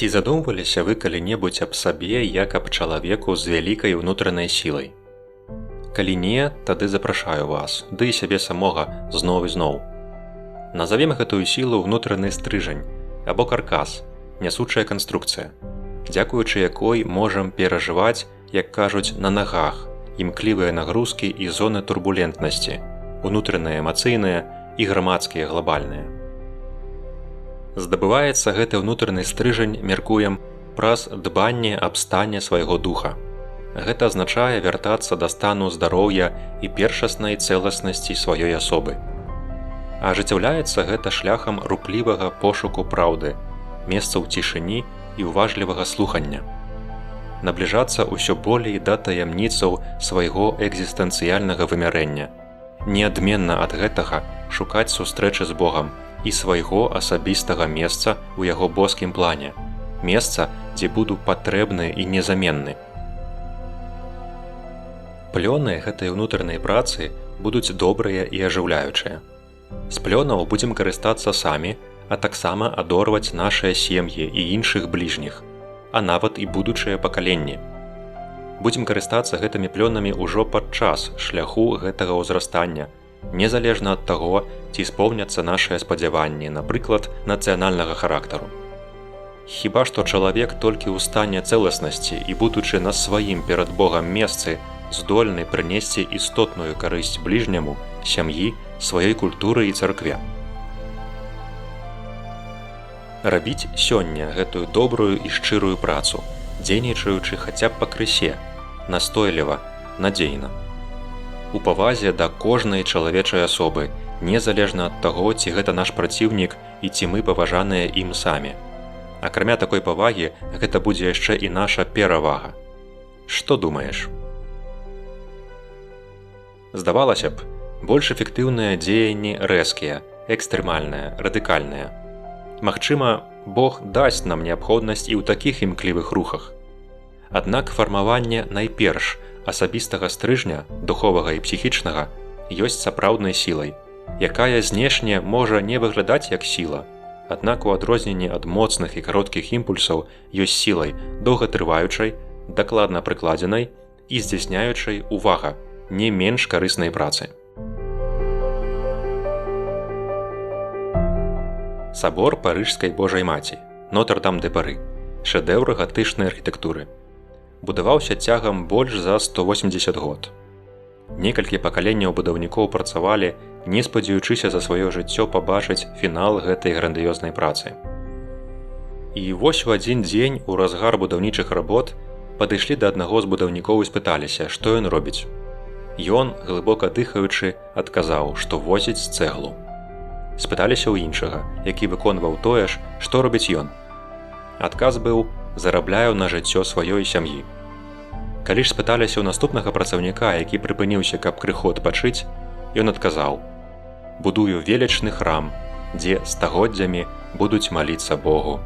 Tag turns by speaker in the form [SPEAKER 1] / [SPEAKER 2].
[SPEAKER 1] Ці задумваліся вы калі-небудзь аб сабе як аб чалавеку з вялікай унутранай сілай? Калі не, тады запрашаю вас, ды і сябе самога зноў і зноў. Назавем гэтую сілу ўнутраны стрыжань або каркас, нясучая канструкцыя, дзякуючы якой можам перажываць, як кажуць, на нагах, імклівыя нагрузкі і зоны турбулентнасці, унутраныя эмацыйныя і грамадскія глабальныя. Здабываецца гэты ўнутраны стрыжань, мяркуем, праз дбанне аб стане свайго духа. Гэта азначае вяртацца да стану здароўя і першаснай цэласнасці сваёй асобы. Ажыццяўляецца гэта шляхам руплівага пошуку праўды, месцаў цішыні і ўважлівага слухання. Набліжацца ўсё болей да таямніцаў свайго экзістэнцыяльнага вымярэння. Неадменна ад гэтага шукаць сустрэчы з Богам і свайго асабістага месца ў яго боскім плане, месца, дзе буду патрэбны і незаменны. Плёны гэтай унутранай працы будуць добрыя і ажыўляючыя. З плёнаў будзем карыстацца самі, а таксама адорваць нашыя сем'і і іншых бліжніх, а нават і будучыя пакаленні. Будзем карыстацца гэтымі плёнамі ўжо падчас шляху гэтага ўзрастання, незалежна ад таго, ці споўняцца нашыя спадзяванні, напрыклад, нацыянальнага характару. Хіба што чалавек толькі ў стане цэласнасці і будучы на сваім перад Богам месцы, здольны прынесці істотную карысць бліжняму, сям'і, сваёй культуры і царкве. Рабіць сёння гэтую добрую і шчырую працу, дзейнічаючы хаця б пакрысе, настойліва, надзейна. У павазе да кожнай чалавечай асобы, незалежна ад таго, ці гэта наш праціўнік і ці мы паважаныя ім самі. Акрамя такой павагі, гэта будзе яшчэ і наша перавага. Што думаеш? Здавалася б, больш эфектыўныя дзеянні рэзкія, экстрэмальныя, радыкальныя. Магчыма, Бог дасць нам неабходнасць і ў такіх імклівых рухах. Аднак фармаванне найперш асабістага стрыжня, духовага і псіхічнага, ёсць сапраўднай сілай, якая знешне можа не выглядаць як сіла, аднак у адрозненні ад моцных і кароткіх імпульсаў ёсць сілай доўгатрываючай, дакладна прыкладзенай і здзяйсняючай, увага, не менш карыснай працы. Сабор Парыжскай Божай Маці, Нотр-Дам-де-Пары, шэдэўр гатычнай архітэктуры. Будаваўся цягам больш за 180 год. Некалькі пакаленняў будаўнікоў працавалі, не спадзяючыся за сваё жыццё пабачыць фінал гэтай грандыёзнай працы. І вось у адзін дзень у разгар будаўнічых работ падышлі да аднаго з будаўнікоў і спыталіся, што ён робіць. Ён, глыбока дыхаючы, адказаў, што возіць цэглу. Спыталіся ў іншага, які выконваў тое ж, што робіць ён. Адказ быў: зарабляю на жыццё сваёй сям'і. Калі ж спыталіся ў наступнага працаўніка, які прыпыніўся, каб крыху адпачыць, ён адказаў: будую велічны храм, дзе стагоддзямі будуць маліцца Богу.